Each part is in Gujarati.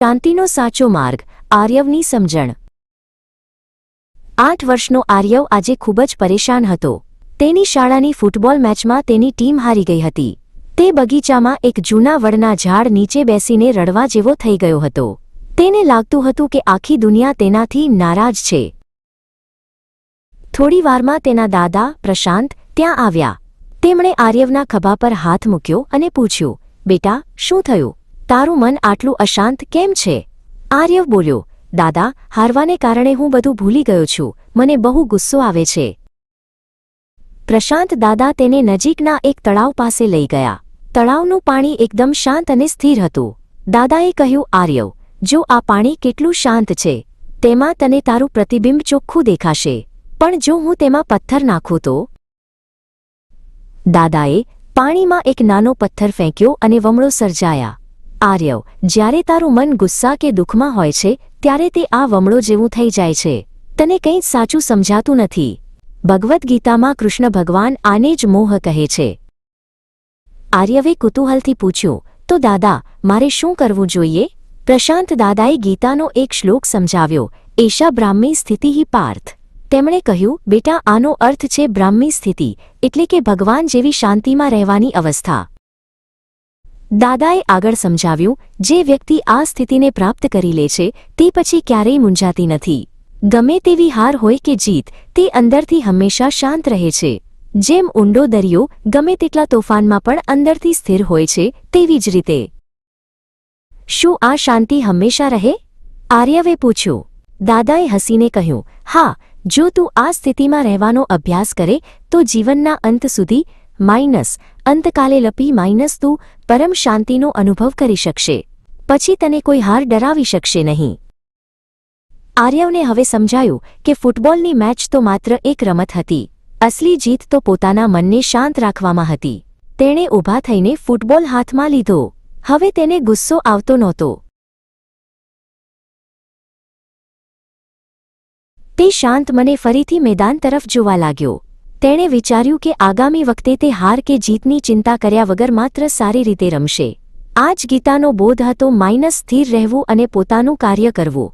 શાંતિનો સાચો માર્ગ, આર્યવની સમજણ। 8 વર્ષનો આર્યવ આજે ખૂબ જ પરેશાન હતો। તેની શાળાની ફૂટબોલ મેચમાં તેની ટીમ હારી ગઈ હતી। તે બગીચામાં એક જૂના વડના ઝાડ નીચે બેસીને રડવા જેવો થઈ ગયો હતો। તેને લાગતું હતું કે આખી દુનિયા તેનાથી નારાજ છે। થોડી વારમાં તેના દાદા પ્રશાંત ત્યાં આવ્યા। તેમણે આર્યવના ખભા પર હાથ મૂક્યો અને પૂછ્યું, બેટા, શું થયું? તારું મન આટલું અશાંત કેમ છે? આર્યવ બોલ્યો, દાદા, હારવાને કારણે હું બધું ભૂલી ગયો છું। મને બહુ ગુસ્સો આવે છે। પ્રશાંત દાદા તેને નજીકના એક તળાવ પાસે લઈ ગયા। તળાવનું પાણી એકદમ શાંત અને સ્થિર હતું। દાદાએ કહ્યું, આર્યવ, જો આ પાણી કેટલું શાંત છે, તેમાં તને તારું પ્રતિબિંબ ચોખ્ખું દેખાશે, પણ જો હું તેમાં પથ્થર નાખું તો? દાદાએ પાણીમાં એક નાનો પથ્થર ફેંક્યો અને વમળો સર્જાયા। આર્યવ, જ્યારે તારું મન ગુસ્સા કે દુઃખમાં હોય છે ત્યારે તે આ વમળો જેવું થઈ જાય છે। તને કંઈ સાચું સમજાતું નથી। ભગવદ્ ગીતામાં કૃષ્ણ ભગવાન આને જ મોહ કહે છે। આર્યવે કુતૂહલથી પૂછ્યું, તો દાદા, મારે શું કરવું જોઈએ? પ્રશાંત દાદાએ ગીતાનો એક શ્લોક સમજાવ્યો, એષા બ્રાહ્મી સ્થિતિઃ પાર્થ। તેમણે કહ્યું, બેટા, આનો અર્થ છે બ્રાહ્મી સ્થિતિ, એટલે કે ભગવાન જેવી શાંતિમાં રહેવાની અવસ્થા। દાદાએ આગળ સમજાવ્યું, જે વ્યક્તિ આ સ્થિતિને પ્રાપ્ત કરી લે છે તે પછી ક્યારેય મૂંઝાતી નથી। ગમે તેવી હાર હોય કે જીત, તે અંદરથી હંમેશા શાંત રહે છે। જેમ ઊંડો દરિયો ગમે તેટલા તોફાનમાં પણ અંદરથી સ્થિર હોય છે, તેવી જ રીતે। શું આ શાંતિ હંમેશા રહે? આર્યવે પૂછ્યું। દાદાએ હસીને કહ્યું, હા, જો તું આ સ્થિતિમાં રહેવાનો અભ્યાસ કરે તો જીવનના અંત સુધી અંતકાલે લપી તું પરમ શાંતિનો અનુભવ કરી શકશે। પછી તને કોઈ હાર ડરાવી શકશે નહીં। આર્યવને હવે સમજાયું કે ફૂટબોલની મેચ તો માત્ર એક રમત હતી। અસલી જીત તો પોતાના મનને શાંત રાખવામાં હતી। તેણે ઊભા થઈને ફૂટબોલ હાથમાં લીધો। હવે તેને ગુસ્સો આવતો નહોતો। તે શાંત મને ફરીથી મેદાન તરફ જોવા લાગ્યો। તેણે વિચાર્યું કે આગામી વખતે તે હાર કે જીતની ચિંતા કર્યા વગર માત્ર સારી રીતે રમશે। આ જ ગીતાનો બોધ હતો, સ્થિર રહેવું અને પોતાનું કાર્ય કરવું।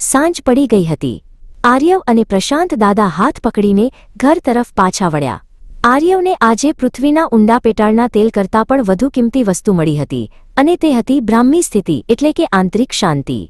સાંજ પડી ગઈ હતી। આર્યવ અને પ્રશાંત દાદા હાથ પકડીને ઘર તરફ પાછા વળ્યા। આર્યવને આજે પૃથ્વીના ઊંડા પેટાળના તેલ કરતાં પણ વધુ કિંમતી વસ્તુ મળી હતી, અને તે હતી બ્રાહ્મી સ્થિતિ, એટલે કે આંતરિક શાંતિ।